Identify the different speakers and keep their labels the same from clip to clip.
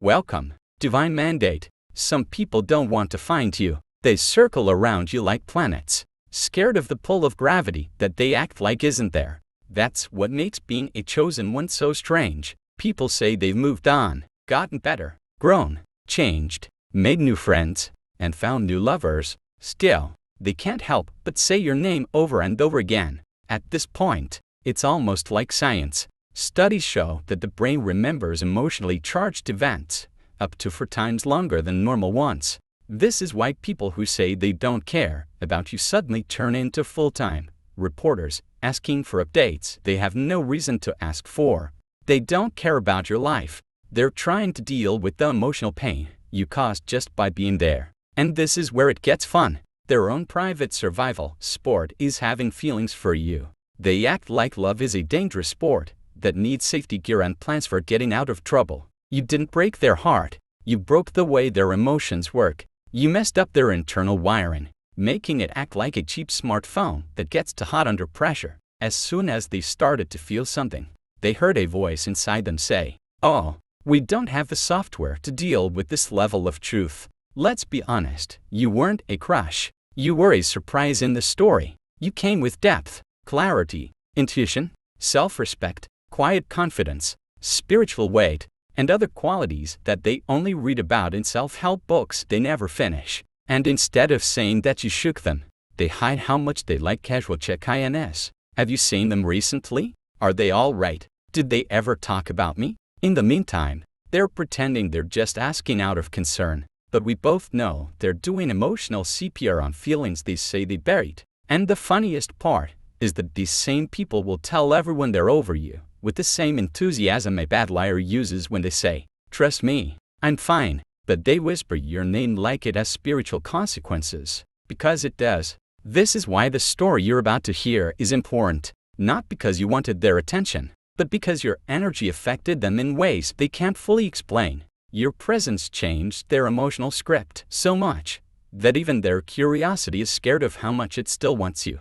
Speaker 1: Welcome. Divine Mandate. Some people don't want to find you. They circle around you like planets, scared of the pull of gravity that they act like isn't there. That's what makes being a chosen one so strange. People say they've moved on, gotten better, grown, changed, made new friends, and found new lovers. Still, they can't help but say your name over and over again. At this point, it's almost like science. Studies show that the brain remembers emotionally charged events up to 4 times longer than normal ones. This is why people who say they don't care about you suddenly turn into full-time reporters asking for updates they have no reason to ask for. They don't care about your life. They're trying to deal with the emotional pain you caused just by being there. And this is where it gets fun. Their own private survival sport is having feelings for you. They act like love is a dangerous sport that needs safety gear and plans for getting out of trouble. You didn't break their heart. You broke the way their emotions work. You messed up their internal wiring, making it act like a cheap smartphone that gets too hot under pressure. As soon as they started to feel something, they heard a voice inside them say, "Oh, we don't have the software to deal with this level of truth." Let's be honest, you weren't a crush. You were a surprise in the story. You came with depth, clarity, intuition, self-respect, quiet confidence, spiritual weight, and other qualities that they only read about in self-help books they never finish. And instead of saying that you shook them, they hide how much they like casual check-ins. Have you seen them recently? Are they all right? Did they ever talk about me? In the meantime, they're pretending they're just asking out of concern. But we both know they're doing emotional CPR on feelings they say they buried. And the funniest part is that these same people will tell everyone they're over you with the same enthusiasm a bad liar uses when they say, "Trust me, I'm fine." But they whisper your name like it has spiritual consequences. Because it does. This is why the story you're about to hear is important. Not because you wanted their attention, but because your energy affected them in ways they can't fully explain. Your presence changed their emotional script so much that even their curiosity is scared of how much it still wants you.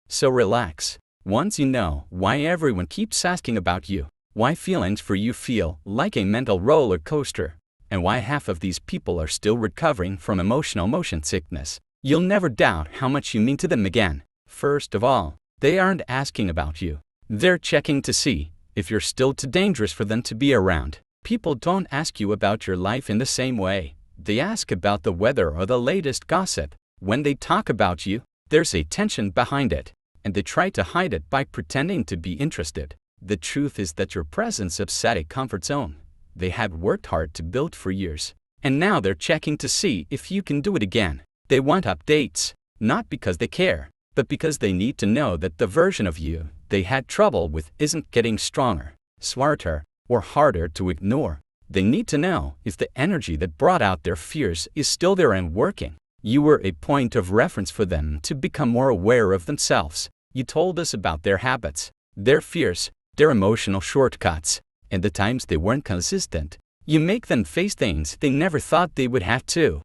Speaker 1: So relax. Once you know why everyone keeps asking about you, why feelings for you feel like a mental roller coaster, and why half of these people are still recovering from emotional motion sickness, you'll never doubt how much you mean to them again. First of all, they aren't asking about you. They're checking to see if you're still too dangerous for them to be around. People don't ask you about your life in the same way. They ask about the weather or the latest gossip. When they talk about you, there's a tension behind it, and they try to hide it by pretending to be interested. The truth is that your presence upset a comfort zone they had worked hard to build for years, and now they're checking to see if you can do it again. They want updates, not because they care, but because they need to know that the version of you they had trouble with isn't getting stronger, smarter, or harder to ignore. They need to know if the energy that brought out their fears is still there and working. You were a point of reference for them to become more aware of themselves. You told us about their habits, their fears, their emotional shortcuts, and the times they weren't consistent. You make them face things they never thought they would have to.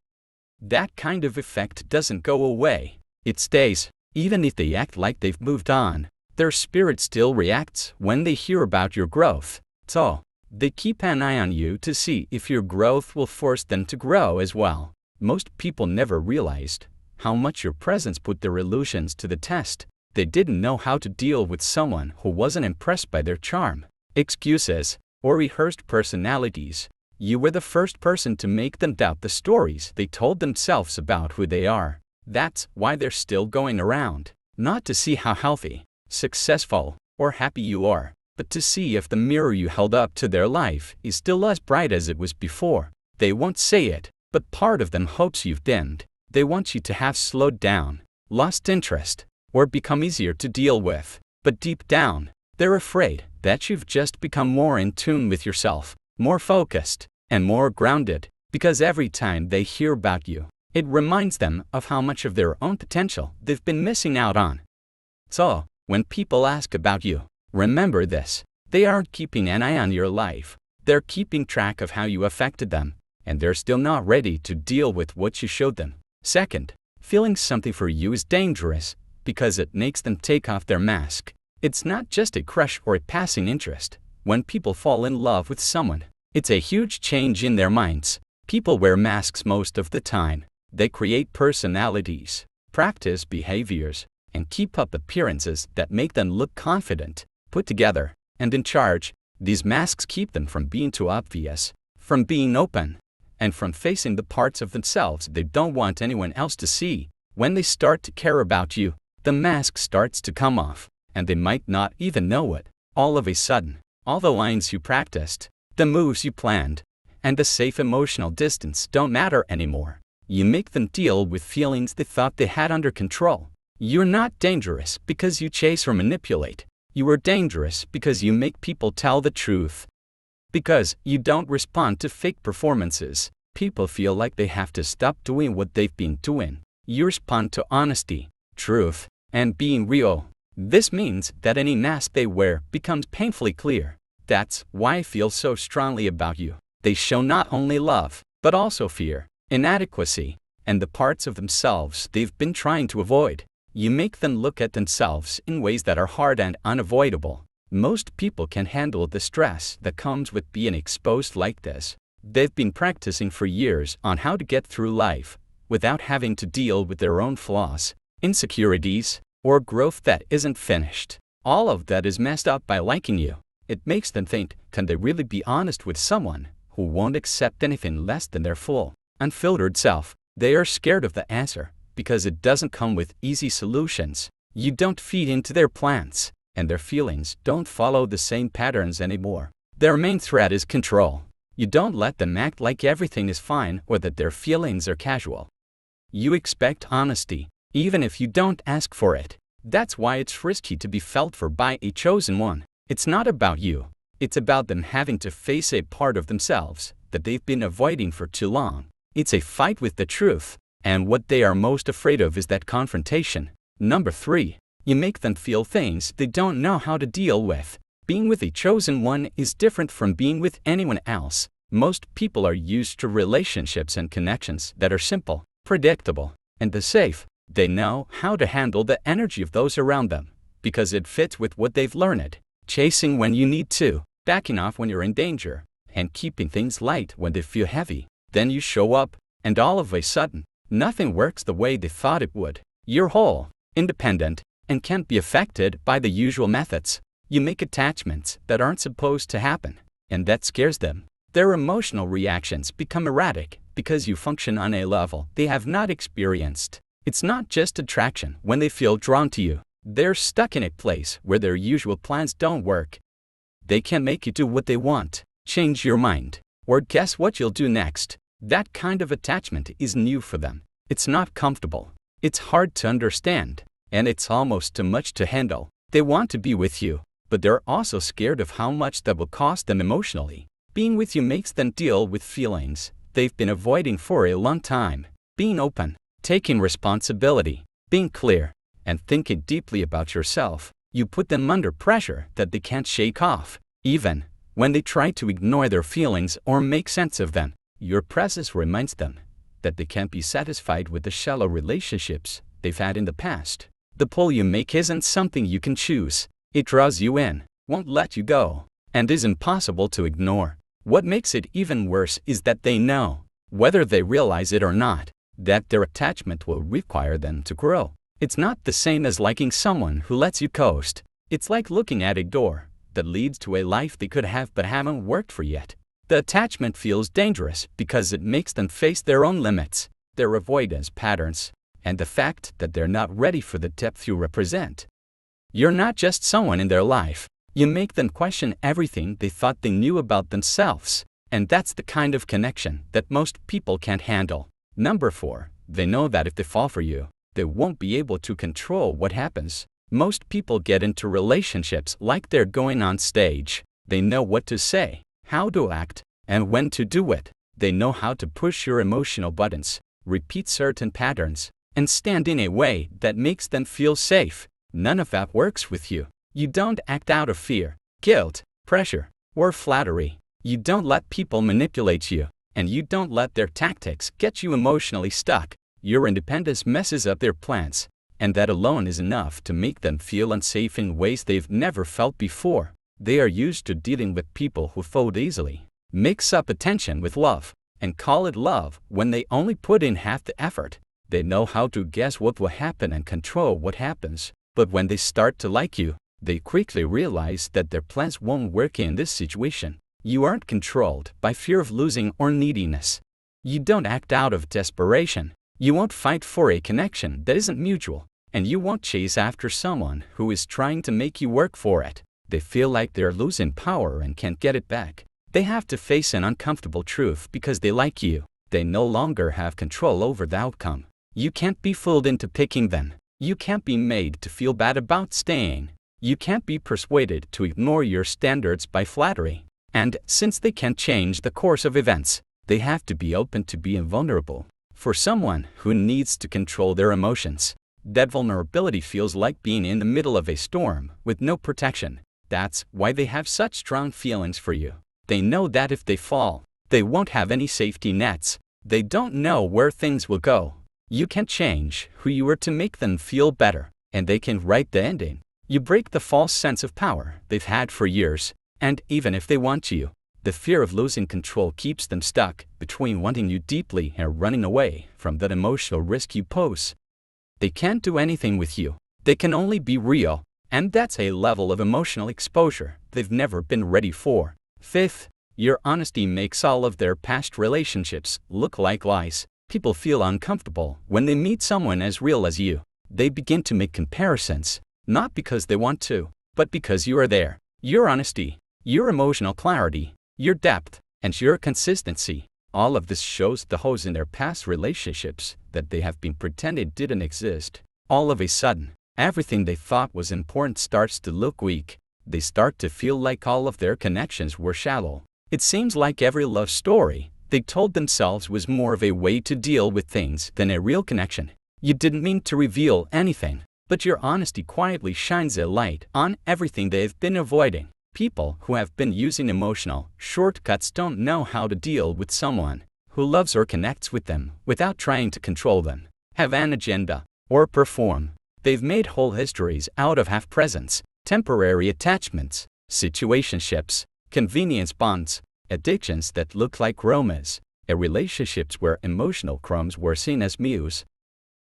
Speaker 1: That kind of effect doesn't go away. It stays. Even if they act like they've moved on, their spirit still reacts when they hear about your growth. So, they keep an eye on you to see if your growth will force them to grow as well. Most people never realized how much your presence put their illusions to the test. They didn't know how to deal with someone who wasn't impressed by their charm, excuses, or rehearsed personalities. You were the first person to make them doubt the stories they told themselves about who they are. That's why they're still going around. Not to see how healthy, successful, or happy you are, but to see if the mirror you held up to their life is still as bright as it was before. They won't say it, but part of them hopes you've dimmed. They want you to have slowed down, lost interest, or become easier to deal with. But deep down, they're afraid that you've just become more in tune with yourself, more focused, and more grounded, because every time they hear about you, it reminds them of how much of their own potential they've been missing out on. So, when people ask about you, remember this: they aren't keeping an eye on your life. They're keeping track of how you affected them, and they're still not ready to deal with what you showed them. Second, feeling something for you is dangerous because it makes them take off their mask. It's not just a crush or a passing interest. When people fall in love with someone, It's a huge change in their minds. People wear masks most of the time. They create personalities, practice behaviors, and keep up appearances that make them look confident, put together, and in charge. These masks keep them from being too obvious, from being open, and from facing the parts of themselves they don't want anyone else to see. When they start to care about you, the mask starts to come off, and they might not even know it. All of a sudden, all the lines you practiced, the moves you planned, and the safe emotional distance don't matter anymore. You make them deal with feelings they thought they had under control. You're not dangerous because you chase or manipulate. You are dangerous because you make people tell the truth. Because you don't respond to fake performances. People feel like they have to stop doing what they've been doing. You respond to honesty, truth, and being real. This means that any mask they wear becomes painfully clear. That's why I feel so strongly about you. They show not only love, but also fear, inadequacy, and the parts of themselves they've been trying to avoid. You make them look at themselves in ways that are hard and unavoidable. Most people can handle the stress that comes with being exposed like this. They've been practicing for years on how to get through life without having to deal with their own flaws, insecurities, or growth that isn't finished. All of that is messed up by liking you. It makes them think, can they really be honest with someone who won't accept anything less than their full, unfiltered self? They are scared of the answer because it doesn't come with easy solutions. You don't feed into their plans, and their feelings don't follow the same patterns anymore. Their main threat is control. You don't let them act like everything is fine or that their feelings are casual. You expect honesty, even if you don't ask for it. That's why it's risky to be felt for by a chosen one. It's not about you. It's about them having to face a part of themselves that they've been avoiding for too long. It's a fight with the truth, and what they are most afraid of is that confrontation. Number 3. You make them feel things they don't know how to deal with. Being with a chosen one is different from being with anyone else. Most people are used to relationships and connections that are simple, predictable, and safe. They know how to handle the energy of those around them because it fits with what they've learned. Chasing when you need to, backing off when you're in danger, and keeping things light when they feel heavy. Then you show up, and all of a sudden, nothing works the way they thought it would. You're whole, independent, and can't be affected by the usual methods. You make attachments that aren't supposed to happen, and that scares them. Their emotional reactions become erratic because you function on a level they have not experienced. It's not just attraction when they feel drawn to you. They're stuck in a place where their usual plans don't work. They can make you do what they want, change your mind, or guess what you'll do next. That kind of attachment is new for them. It's not comfortable. It's hard to understand, and it's almost too much to handle. They want to be with you, but they're also scared of how much that will cost them emotionally. Being with you makes them deal with feelings they've been avoiding for a long time. Being open, taking responsibility, being clear, and thinking deeply about yourself. You put them under pressure that they can't shake off. Even when they try to ignore their feelings or make sense of them, your presence reminds them that they can't be satisfied with the shallow relationships they've had in the past. The pull you make isn't something you can choose. It draws you in, won't let you go, and is impossible to ignore. What makes it even worse is that they know, whether they realize it or not, that their attachment will require them to grow. It's not the same as liking someone who lets you coast. It's like looking at a door that leads to a life they could have but haven't worked for yet. The attachment feels dangerous because it makes them face their own limits, their avoidance patterns, and the fact that they're not ready for the depth you represent. You're not just someone in their life. You make them question everything they thought they knew about themselves, and that's the kind of connection that most people can't handle. Number 4. They know that if they fall for you, they won't be able to control what happens. Most people get into relationships like they're going on stage. They know what to say, how to act, and when to do it. They know how to push your emotional buttons, repeat certain patterns, and stand in a way that makes them feel safe. None of that works with you. You don't act out of fear, guilt, pressure, or flattery. You don't let people manipulate you, and you don't let their tactics get you emotionally stuck. Your independence messes up their plans, and that alone is enough to make them feel unsafe in ways they've never felt before. They are used to dealing with people who fold easily. mix up attention with love, and call it love when they only put in half the effort. They know how to guess what will happen and control what happens, but when they start to like you, they quickly realize that their plans won't work in this situation. You aren't controlled by fear of losing or neediness. You don't act out of desperation. You won't fight for a connection that isn't mutual, and you won't chase after someone who is trying to make you work for it. They feel like they're losing power and can't get it back. They have to face an uncomfortable truth because they like you. They no longer have control over the outcome. You can't be fooled into picking them. You can't be made to feel bad about staying. You can't be persuaded to ignore your standards by flattery. And since they can't change the course of events, they have to be open to being vulnerable. For someone who needs to control their emotions, that vulnerability feels like being in the middle of a storm with no protection. That's why they have such strong feelings for you. They know that if they fall, they won't have any safety nets. They don't know where things will go. You can change who you are to make them feel better, and they can write the ending. You break the false sense of power they've had for years, and even if they want you, the fear of losing control keeps them stuck between wanting you deeply and running away from that emotional risk you pose. They can't do anything with you. They can only be real, and that's a level of emotional exposure they've never been ready for. Fifth, your honesty makes all of their past relationships look like lies. People feel uncomfortable when they meet someone as real as you. They begin to make comparisons, not because they want to, but because you are there. Your honesty, your emotional clarity, your depth, and your consistency. All of this shows the holes in their past relationships that they have been pretending didn't exist. All of a sudden, everything they thought was important starts to look weak. They start to feel like all of their connections were shallow. It seems like every love story they told themselves was more of a way to deal with things than a real connection. You didn't mean to reveal anything, but your honesty quietly shines a light on everything they've been avoiding. People who have been using emotional shortcuts don't know how to deal with someone who loves or connects with them without trying to control them, have an agenda, or perform. They've made whole histories out of half-presents, temporary attachments, situationships, convenience bonds, addictions that look like romance, and relationships where emotional crumbs were seen as muse.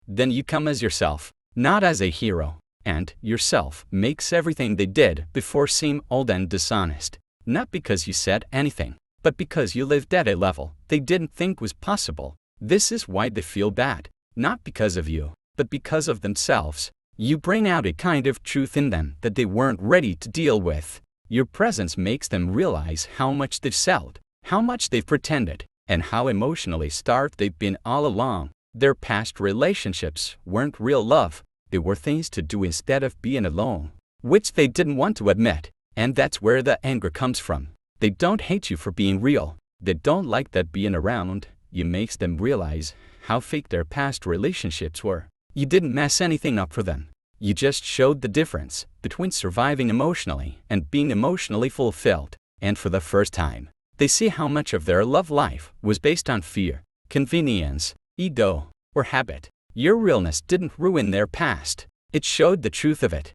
Speaker 1: Then you come as yourself, not as a hero. And yourself makes everything they did before seem old and dishonest. Not because you said anything, but because you lived at a level they didn't think was possible. This is why they feel bad, not because of you, but because of themselves. You bring out a kind of truth in them that they weren't ready to deal with. Your presence makes them realize how much they've sold, how much they've pretended, and how emotionally starved they've been all along. Their past relationships weren't real love. They were things to do instead of being alone, which they didn't want to admit, and that's where the anger comes from. They don't hate you for being real. They don't like that being around you makes them realize how fake their past relationships were. You didn't mess anything up for them. You just showed the difference between surviving emotionally and being emotionally fulfilled. And for the first time, they see how much of their love life was based on fear, convenience, ego, or habit. Your realness didn't ruin their past. It showed the truth of it.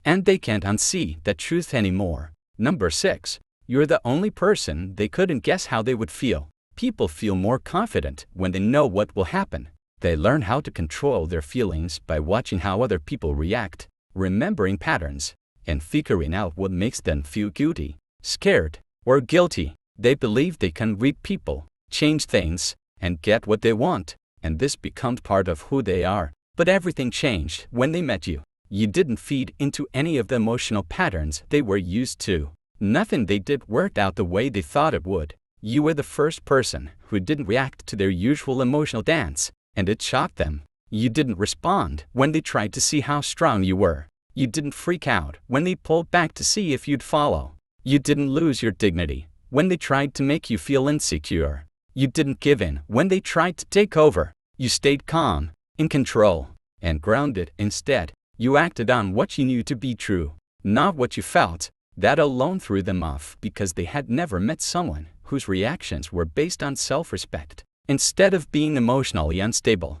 Speaker 1: And they can't unsee that truth anymore. Number 6. You're the only person they couldn't guess how they would feel. People feel more confident when they know what will happen. They learn how to control their feelings by watching how other people react, remembering patterns, and figuring out what makes them feel guilty, scared, or guilty. They believe they can read people, change things, and get what they want. And this becomes part of who they are. But everything changed when they met you. You didn't feed into any of the emotional patterns they were used to. Nothing they did worked out the way they thought it would. You were the first person who didn't react to their usual emotional dance, and it shocked them. You didn't respond when they tried to see how strong you were. You didn't freak out when they pulled back to see if you'd follow. You didn't lose your dignity when they tried to make you feel insecure. You didn't give in when they tried to take over. You stayed calm, in control, and grounded. Instead, you acted on what you knew to be true, not what you felt. That alone threw them off because they had never met someone whose reactions were based on self-respect, instead of being emotionally unstable.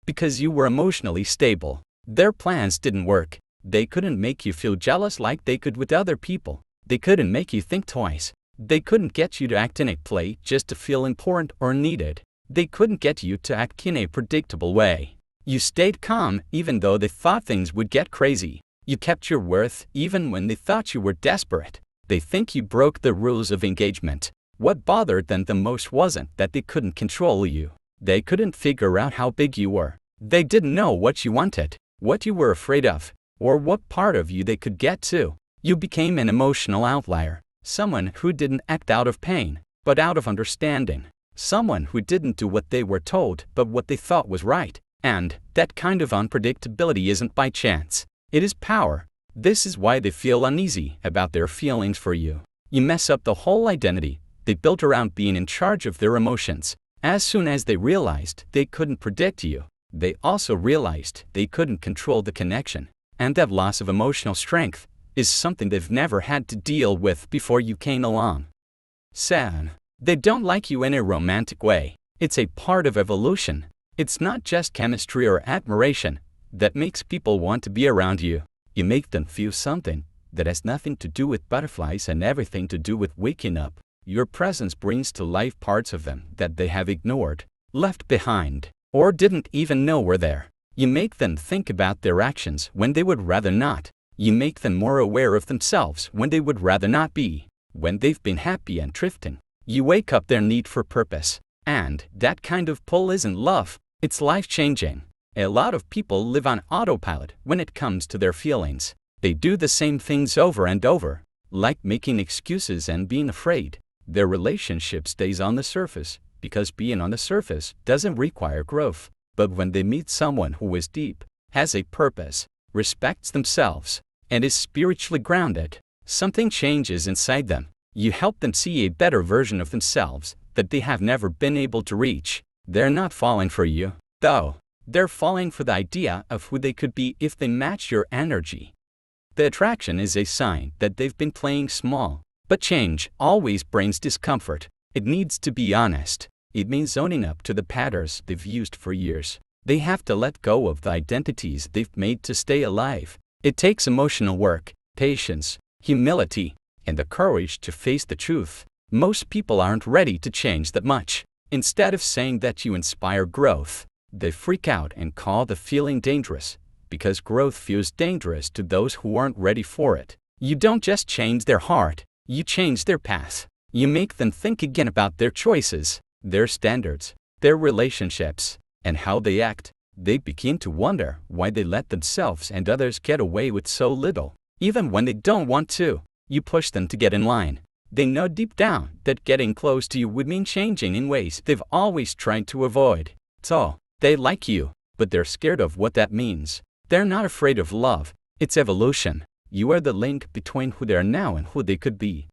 Speaker 1: Because you were emotionally stable, their plans didn't work. They couldn't make you feel jealous like they could with other people. They couldn't make you think twice. They couldn't get you to act in a play just to feel important or needed. They couldn't get you to act in a predictable way. You stayed calm even though they thought things would get crazy. You kept your worth even when they thought you were desperate. They think you broke the rules of engagement. What bothered them the most wasn't that they couldn't control you. They couldn't figure out how big you were. They didn't know what you wanted, what you were afraid of, or what part of you they could get to. You became an emotional outlier, someone who didn't act out of pain, but out of understanding. Someone who didn't do what they were told, but what they thought was right. And that kind of unpredictability isn't by chance. It is power. This is why they feel uneasy about their feelings for you. You mess up the whole identity they built around being in charge of their emotions. As soon as they realized they couldn't predict you, they also realized they couldn't control the connection. And that loss of emotional strength is something they've never had to deal with before you came along. 7. They don't like you in a romantic way. It's a part of evolution. It's not just chemistry or admiration that makes people want to be around you. You make them feel something that has nothing to do with butterflies and everything to do with waking up. Your presence brings to life parts of them that they have ignored, left behind, or didn't even know were there. You make them think about their actions when they would rather not. You make them more aware of themselves when they would rather not be. When they've been happy and drifting, you wake up their need for purpose. And that kind of pull isn't love, it's life-changing. A lot of people live on autopilot when it comes to their feelings. They do the same things over and over, like making excuses and being afraid. Their relationship stays on the surface, because being on the surface doesn't require growth. But when they meet someone who is deep, has a purpose, respects themselves, and is spiritually grounded, something changes inside them. You help them see a better version of themselves that they have never been able to reach. They're not falling for you, though. They're falling for the idea of who they could be if they match your energy. The attraction is a sign that they've been playing small. But change always brings discomfort. It needs to be honest. It means owning up to the patterns they've used for years. They have to let go of the identities they've made to stay alive. It takes emotional work, patience, humility, and the courage to face the truth. Most people aren't ready to change that much. Instead of saying that you inspire growth, they freak out and call the feeling dangerous, because growth feels dangerous to those who aren't ready for it. You don't just change their heart, you change their path. You make them think again about their choices, their standards, their relationships, and how they act. They begin to wonder why they let themselves and others get away with so little. Even when they don't want to, you push them to get in line. They know deep down that getting close to you would mean changing in ways they've always tried to avoid. So, they like you, but they're scared of what that means. They're not afraid of love, it's evolution. You are the link between who they are now and who they could be.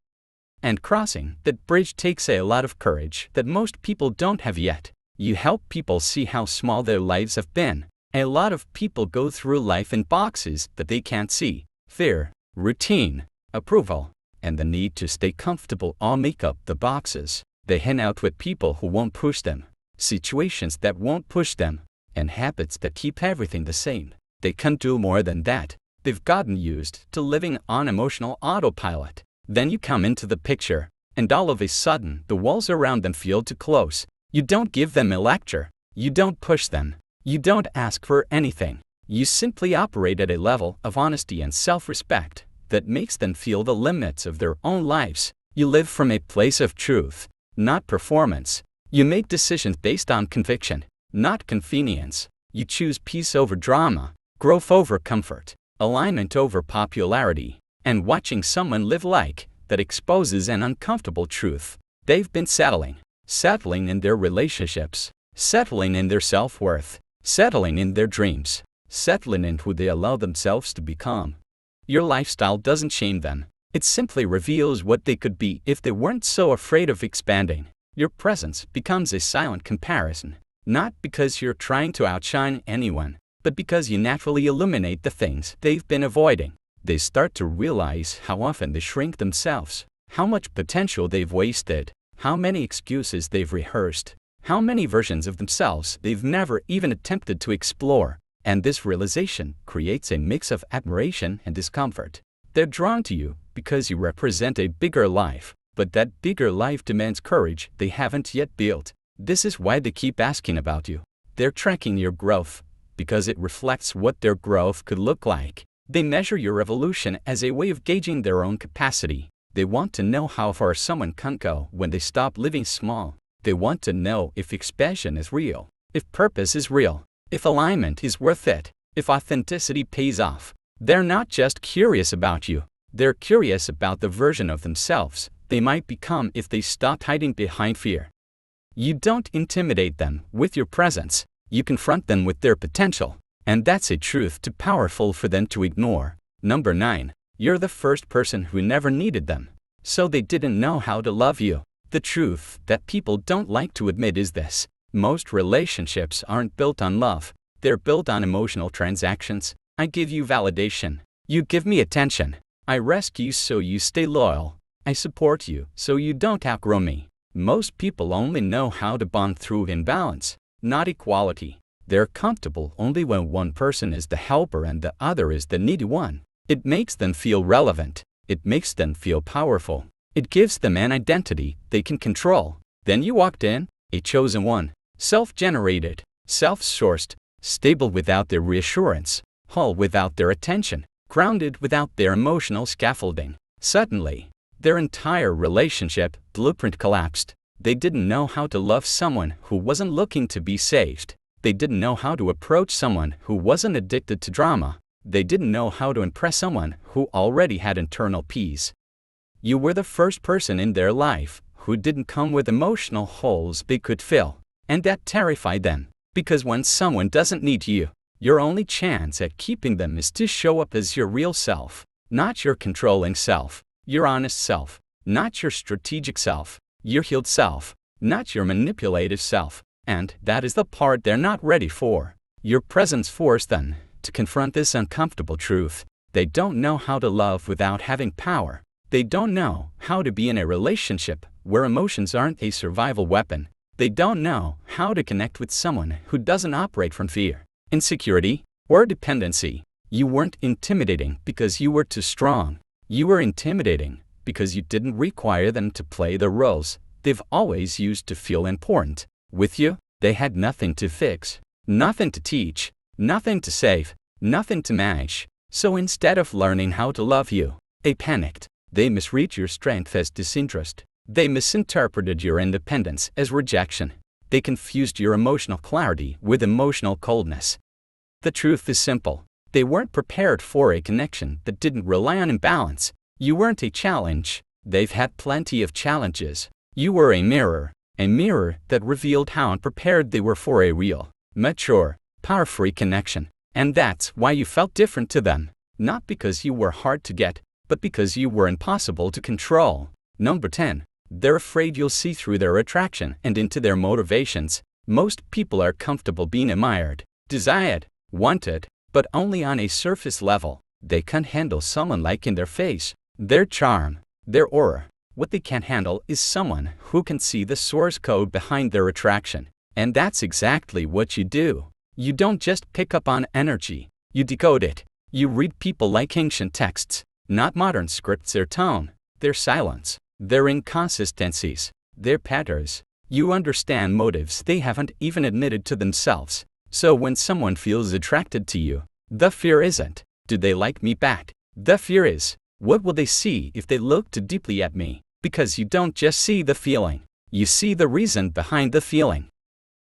Speaker 1: And crossing that bridge takes a lot of courage that most people don't have yet. You help people see how small their lives have been. A lot of people go through life in boxes that they can't see. Fear, routine, approval, and the need to stay comfortable all make up the boxes. They hang out with people who won't push them, situations that won't push them, and habits that keep everything the same. They can't do more than that. They've gotten used to living on emotional autopilot. Then you come into the picture, and all of a sudden the walls around them feel too close. You don't give them a lecture. You don't push them. You don't ask for anything. You simply operate at a level of honesty and self-respect that makes them feel the limits of their own lives. You live from a place of truth, not performance. You make decisions based on conviction, not convenience. You choose peace over drama, growth over comfort, alignment over popularity, and watching someone live like that exposes an uncomfortable truth. They've been settling in their relationships, settling in their self-worth, settling in their dreams, settling in who they allow themselves to become. Your lifestyle doesn't shame them. It simply reveals what they could be if they weren't so afraid of expanding. Your presence becomes a silent comparison, not because you're trying to outshine anyone, but because you naturally illuminate the things they've been avoiding. They start to realize how often they shrink themselves, how much potential they've wasted, how many excuses they've rehearsed, how many versions of themselves they've never even attempted to explore. And this realization creates a mix of admiration and discomfort. They're drawn to you because you represent a bigger life. But that bigger life demands courage they haven't yet built. This is why they keep asking about you. They're tracking your growth, because it reflects what their growth could look like. They measure your evolution as a way of gauging their own capacity. They want to know how far someone can go when they stop living small. They want to know if expansion is real, if purpose is real, if alignment is worth it, if authenticity pays off. They're not just curious about you. They're curious about the version of themselves they might become if they stopped hiding behind fear. You don't intimidate them with your presence. You confront them with their potential. And that's a truth too powerful for them to ignore. Number 9. You're the first person who never needed them, so they didn't know how to love you. The truth that people don't like to admit is this: most relationships aren't built on love. They're built on emotional transactions. I give you validation. You give me attention. I rescue so you stay loyal. I support you so you don't outgrow me. Most people only know how to bond through imbalance, not equality. They're comfortable only when one person is the helper and the other is the needy one. It makes them feel relevant. It makes them feel powerful. It gives them an identity they can control. Then you walked in, a chosen one, self-generated, self-sourced, stable without their reassurance, whole without their attention, grounded without their emotional scaffolding. Suddenly, their entire relationship blueprint collapsed. They didn't know how to love someone who wasn't looking to be saved. They didn't know how to approach someone who wasn't addicted to drama. They didn't know how to impress someone who already had internal peace. You were the first person in their life who didn't come with emotional holes they could fill. And that terrified them, because when someone doesn't need you, your only chance at keeping them is to show up as your real self, not your controlling self, your honest self, not your strategic self, your healed self, not your manipulative self. And that is the part they're not ready for. Your presence forced them to confront this uncomfortable truth. They don't know how to love without having power. They don't know how to be in a relationship where emotions aren't a survival weapon. They don't know how to connect with someone who doesn't operate from fear, insecurity, or dependency. You weren't intimidating because you were too strong. You were intimidating because you didn't require them to play the roles they've always used to feel important. With you, they had nothing to fix, nothing to teach, nothing to save, nothing to manage. So instead of learning how to love you, they panicked. They misread your strength as disinterest. They misinterpreted your independence as rejection. They confused your emotional clarity with emotional coldness. The truth is simple. They weren't prepared for a connection that didn't rely on imbalance. You weren't a challenge. They've had plenty of challenges. You were a mirror that revealed how unprepared they were for a real, mature, power-free connection. And that's why you felt different to them. Not because you were hard to get, but because you were impossible to control. Number 10. They're afraid you'll see through their attraction and into their motivations. Most people are comfortable being admired, desired, wanted, but only on a surface level. They can't handle someone liking their face, their charm, their aura. What they can't handle is someone who can see the source code behind their attraction. And that's exactly what you do. You don't just pick up on energy, you decode it. You read people like ancient texts, not modern scripts. Their tone, their silence, their inconsistencies, their patterns. You understand motives they haven't even admitted to themselves. So when someone feels attracted to you, the fear isn't, do they like me back? The fear is, what will they see if they look too deeply at me? Because you don't just see the feeling, you see the reason behind the feeling.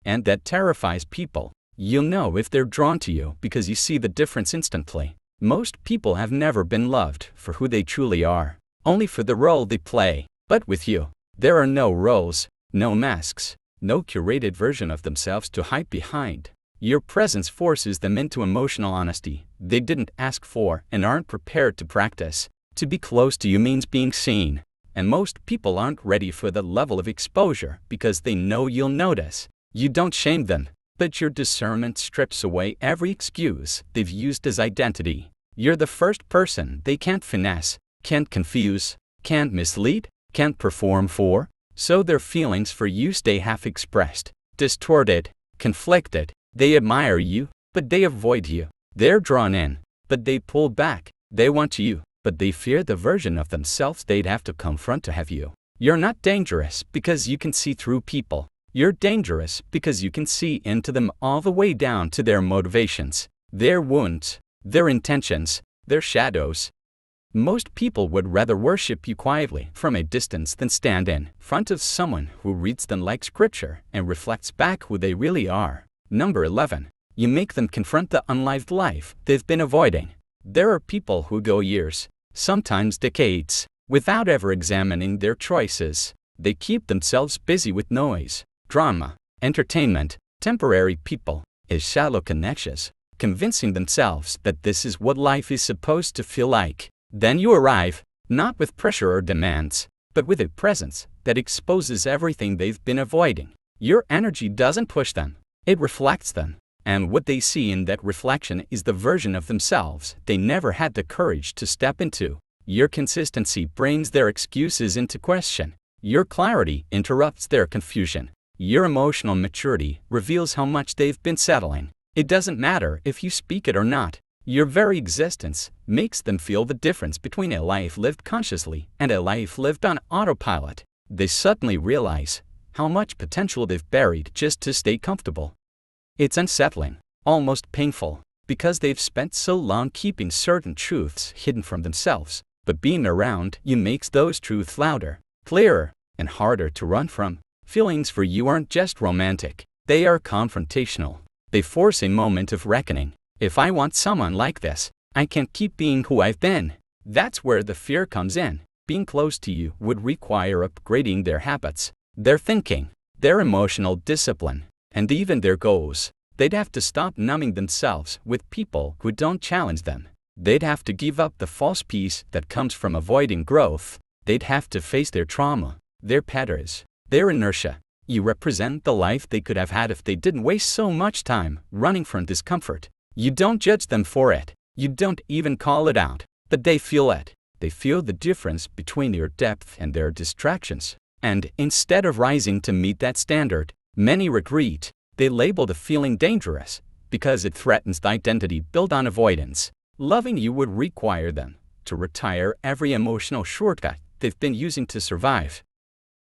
Speaker 1: And that terrifies people. You'll know if they're drawn to you because you see the difference instantly. Most people have never been loved for who they truly are, only for the role they play. But with you, there are no roles, no masks, no curated version of themselves to hide behind. Your presence forces them into emotional honesty they didn't ask for and aren't prepared to practice. To be close to you means being seen. And most people aren't ready for that level of exposure because they know you'll notice. You don't shame them, but your discernment strips away every excuse they've used as identity. You're the first person they can't finesse, can't confuse, can't mislead, can't perform for. So their feelings for you stay half-expressed, distorted, conflicted. They admire you, but they avoid you. They're drawn in, but they pull back. They want you, but they fear the version of themselves they'd have to confront to have you. You're not dangerous because you can see through people. You're dangerous because you can see into them all the way down to their motivations, their wounds, their intentions, their shadows. Most people would rather worship you quietly from a distance than stand in front of someone who reads them like scripture and reflects back who they really are. Number 11. You make them confront the unlived life they've been avoiding. There are people who go years, sometimes decades, without ever examining their choices. They keep themselves busy with noise, drama, entertainment, temporary people, and shallow connections, convincing themselves that this is what life is supposed to feel like. Then you arrive, not with pressure or demands, but with a presence that exposes everything they've been avoiding. Your energy doesn't push them, it reflects them. And what they see in that reflection is the version of themselves they never had the courage to step into. Your consistency brings their excuses into question. Your clarity interrupts their confusion. Your emotional maturity reveals how much they've been settling. It doesn't matter if you speak it or not. Your very existence makes them feel the difference between a life lived consciously and a life lived on autopilot. They suddenly realize how much potential they've buried just to stay comfortable. It's unsettling, almost painful, because they've spent so long keeping certain truths hidden from themselves. But being around you makes those truths louder, clearer, and harder to run from. Feelings for you aren't just romantic, they are confrontational. They force a moment of reckoning. If I want someone like this, I can't keep being who I've been. That's where the fear comes in. Being close to you would require upgrading their habits, their thinking, their emotional discipline, and even their goals. They'd have to stop numbing themselves with people who don't challenge them. They'd have to give up the false peace that comes from avoiding growth. They'd have to face their trauma, their patterns, their inertia. You represent the life they could have had if they didn't waste so much time running from discomfort. You don't judge them for it. You don't even call it out. But they feel it. They feel the difference between your depth and their distractions. And instead of rising to meet that standard, many retreat. They label the feeling dangerous because it threatens the identity built on avoidance. Loving you would require them to retire every emotional shortcut they've been using to survive.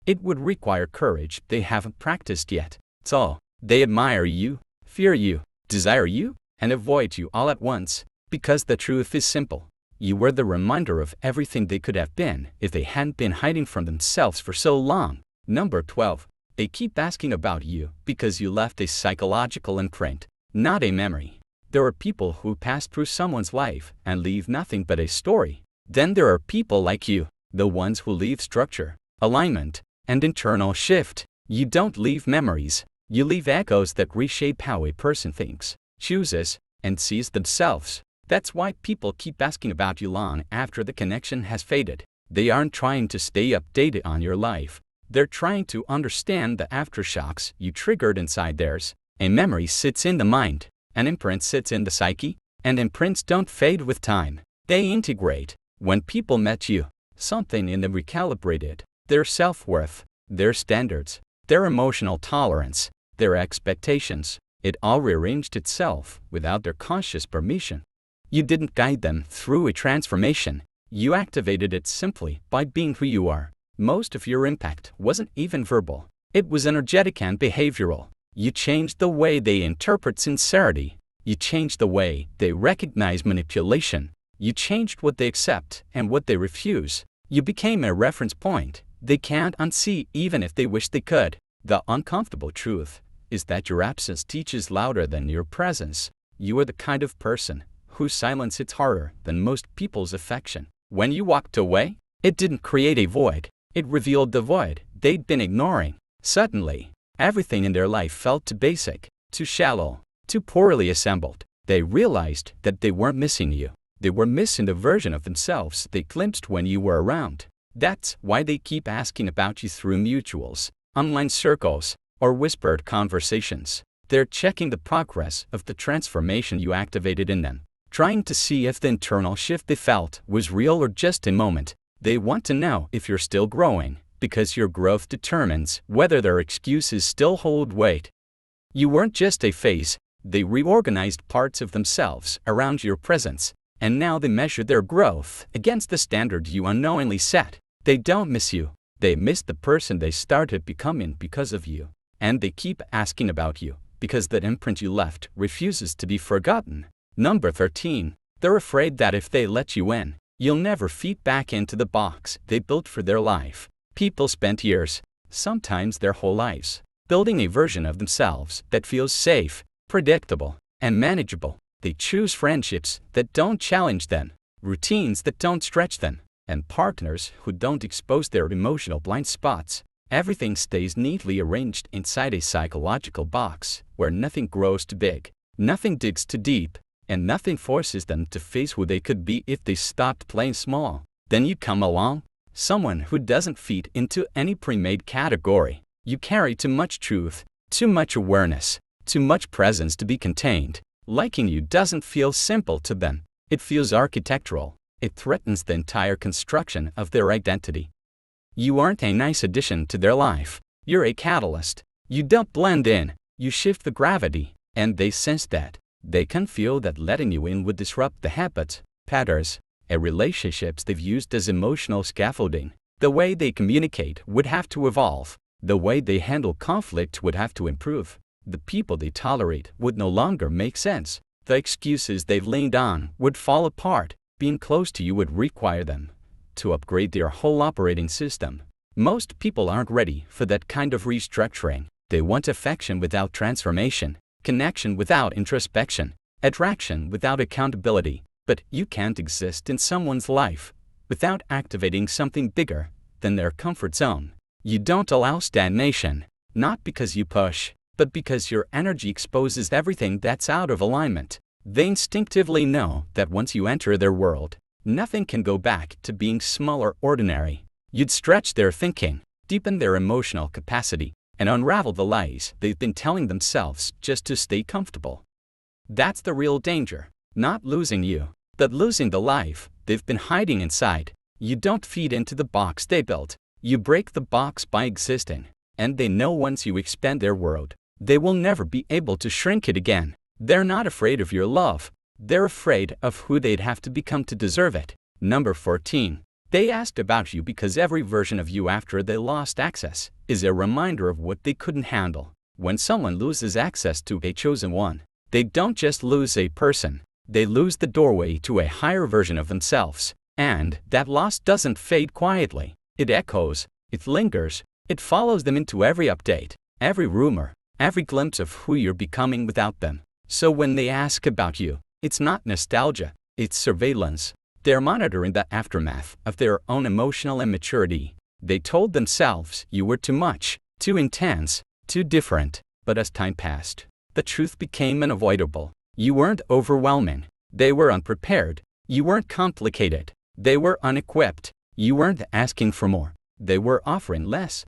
Speaker 1: It would require courage they haven't practiced yet. So, they admire you, fear you, desire you, and avoid you all at once, because the truth is simple. You were the reminder of everything they could have been if they hadn't been hiding from themselves for so long. Number 12. They keep asking about you because you left a psychological imprint, not a memory. There are people who pass through someone's life and leave nothing but a story. Then there are people like you, the ones who leave structure, alignment, and internal shift. You don't leave memories. You leave echoes that reshape how a person thinks, chooses, and sees themselves. That's why people keep asking about you long after the connection has faded. They aren't trying to stay updated on your life. They're trying to understand the aftershocks you triggered inside theirs. A memory sits in the mind, an imprint sits in the psyche, and imprints don't fade with time. They integrate. When people met you, something in them recalibrated. Their self-worth, their standards, their emotional tolerance, their expectations. It all rearranged itself without their conscious permission. You didn't guide them through a transformation. You activated it simply by being who you are. Most of your impact wasn't even verbal. It was energetic and behavioral. You changed the way they interpret sincerity. You changed the way they recognize manipulation. You changed what they accept and what they refuse. You became a reference point they can't unsee even if they wish they could. The uncomfortable truth is that your absence teaches louder than your presence. You are the kind of person whose silence hits harder than most people's affection. When you walked away, it didn't create a void. It revealed the void they'd been ignoring. Suddenly, everything in their life felt too basic, too shallow, too poorly assembled. They realized that they weren't missing you. They were missing the version of themselves they glimpsed when you were around. That's why they keep asking about you through mutuals, online circles, or whispered conversations. They're checking the progress of the transformation you activated in them, trying to see if the internal shift they felt was real or just a moment. They want to know if you're still growing, because your growth determines whether their excuses still hold weight. You weren't just a phase, they reorganized parts of themselves around your presence, and now they measure their growth against the standard you unknowingly set. They don't miss you, They miss the person they started becoming because of you. And they keep asking about you, because that imprint you left refuses to be forgotten. Number 13. They're afraid that if they let you in, you'll never fit back into the box they built for their life. People spend years, sometimes their whole lives, building a version of themselves that feels safe, predictable, and manageable. They choose friendships that don't challenge them, routines that don't stretch them, and partners who don't expose their emotional blind spots. Everything stays neatly arranged inside a psychological box where nothing grows too big, nothing digs too deep, and nothing forces them to face who they could be if they stopped playing small. Then you come along, someone who doesn't fit into any pre-made category. You carry too much truth, too much awareness, too much presence to be contained. Liking you doesn't feel simple to them. It feels architectural. It threatens the entire construction of their identity. You aren't a nice addition to their life. You're a catalyst. You don't blend in. You shift the gravity, and they sense that. They can feel that letting you in would disrupt the habits, patterns, and relationships they've used as emotional scaffolding. The way they communicate would have to evolve. The way they handle conflict would have to improve. The people they tolerate would no longer make sense. The excuses they've leaned on would fall apart. Being close to you would require them to upgrade their whole operating system. Most people aren't ready for that kind of restructuring. They want affection without transformation, connection without introspection, attraction without accountability. But you can't exist in someone's life without activating something bigger than their comfort zone. You don't allow stagnation, not because you push, but because your energy exposes everything that's out of alignment. They instinctively know that once you enter their world, nothing can go back to being small or ordinary. You'd stretch their thinking, deepen their emotional capacity, and unravel the lies they've been telling themselves just to stay comfortable. That's the real danger, not losing you, but losing the life they've been hiding inside. You don't feed into the box they built. You break the box by existing, and they know once you expand their world, they will never be able to shrink it again. They're not afraid of your love. They're afraid of who they'd have to become to deserve it. Number 14. They asked about you because every version of you after they lost access is a reminder of what they couldn't handle. When someone loses access to a chosen one, they don't just lose a person, they lose the doorway to a higher version of themselves. And that loss doesn't fade quietly. It echoes, it lingers, it follows them into every update, every rumor, every glimpse of who you're becoming without them. So when they ask about you, it's not nostalgia, it's surveillance. They're monitoring the aftermath of their own emotional immaturity. They told themselves you were too much, too intense, too different. But as time passed, the truth became unavoidable. You weren't overwhelming. They were unprepared. You weren't complicated. They were unequipped. You weren't asking for more. They were offering less.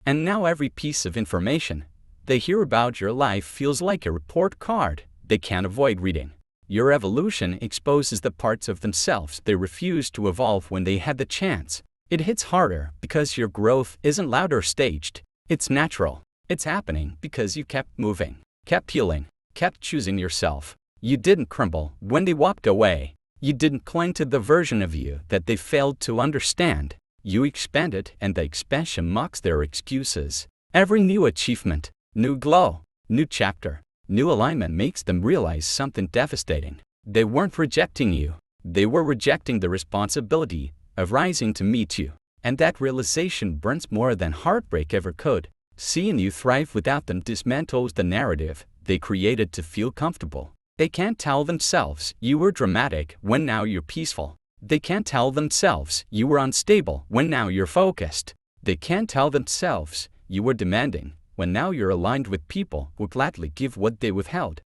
Speaker 1: And now every piece of information they hear about your life feels like a report card they can't avoid reading. Your evolution exposes the parts of themselves they refused to evolve when they had the chance. It hits harder because your growth isn't loud or staged. It's natural. It's happening because you kept moving, kept healing, kept choosing yourself. You didn't crumble when they walked away. You didn't cling to the version of you that they failed to understand. You expanded, and the expansion mocks their excuses. Every new achievement, new glow, new chapter, new alignment makes them realize something devastating. They weren't rejecting you. They were rejecting the responsibility of rising to meet you. And that realization burns more than heartbreak ever could. Seeing you thrive without them dismantles the narrative they created to feel comfortable. They can't tell themselves you were dramatic when now you're peaceful. They can't tell themselves you were unstable when now you're focused. They can't tell themselves you were demanding when now you're aligned with people who gladly give what they withheld.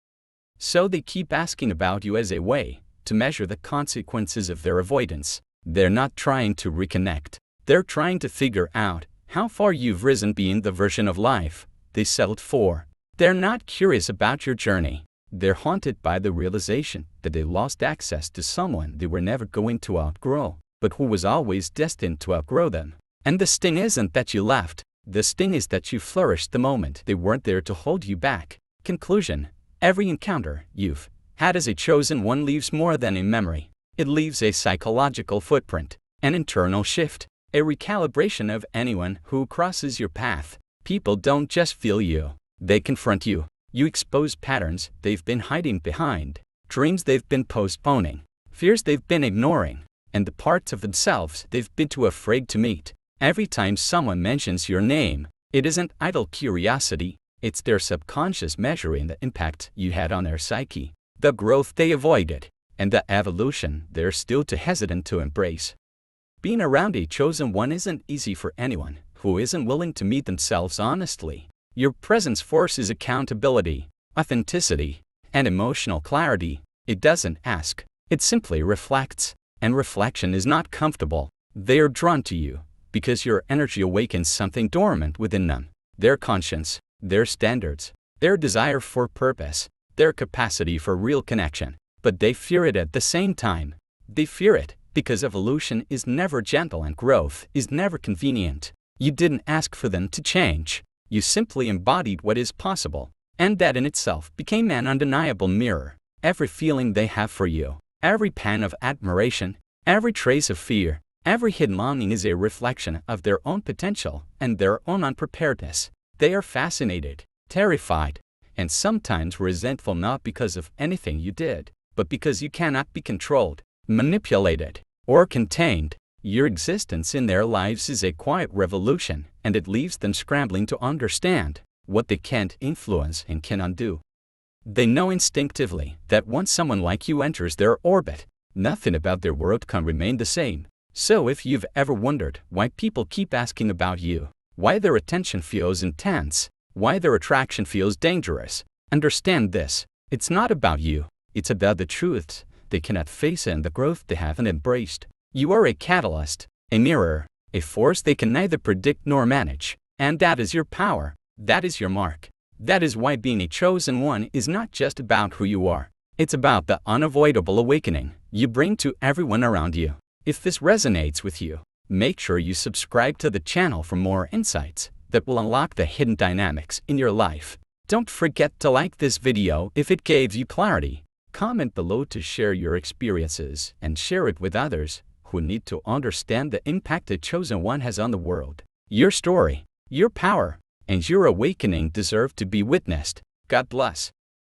Speaker 1: So they keep asking about you as a way to measure the consequences of their avoidance. They're not trying to reconnect. They're trying to figure out how far you've risen being the version of life they settled for. They're not curious about your journey. They're haunted by the realization that they lost access to someone they were never going to outgrow, but who was always destined to outgrow them. And the sting isn't that you left. The sting is that you flourished the moment they weren't there to hold you back. Conclusion: every encounter you've had as a chosen one leaves more than a memory. It leaves a psychological footprint, an internal shift. a recalibration of anyone who crosses your path. People don't just feel you, they confront you. You expose patterns they've been hiding behind, dreams they've been postponing, fears they've been ignoring, and the parts of themselves they've been too afraid to meet. Every time someone mentions your name, it isn't idle curiosity, it's their subconscious measuring the impact you had on their psyche, the growth they avoided, and the evolution they're still too hesitant to embrace. Being around a chosen one isn't easy for anyone who isn't willing to meet themselves honestly. Your presence forces accountability, authenticity, and emotional clarity. It doesn't ask, it simply reflects. And reflection is not comfortable. They are drawn to you because your energy awakens something dormant within them. Their conscience, their standards, their desire for purpose, their capacity for real connection. But they fear it at the same time. They fear it because evolution is never gentle and growth is never convenient. You didn't ask for them to change. You simply embodied what is possible. And that in itself became an undeniable mirror. Every feeling they have for you, every pang of admiration, every trace of fear, every hidden longing is a reflection of their own potential and their own unpreparedness. They are fascinated, terrified, and sometimes resentful not because of anything you did, but because you cannot be controlled, manipulated, or contained. Your existence in their lives is a quiet revolution, and it leaves them scrambling to understand what they can't influence and can undo. They know instinctively that once someone like you enters their orbit, nothing about their world can remain the same. So if you've ever wondered why people keep asking about you, why their attention feels intense, why their attraction feels dangerous, understand this. It's not about you. It's about the truths they cannot face and the growth they haven't embraced. You are a catalyst, a mirror, a force they can neither predict nor manage. And that is your power. That is your mark. That is why being a chosen one is not just about who you are. It's about the unavoidable awakening you bring to everyone around you. If this resonates with you, make sure you subscribe to the channel for more insights that will unlock the hidden dynamics in your life. Don't forget to like this video if it gave you clarity. Comment below to share your experiences and share it with others who need to understand the impact the chosen one has on the world. Your story, your power, and your awakening deserve to be witnessed. God bless.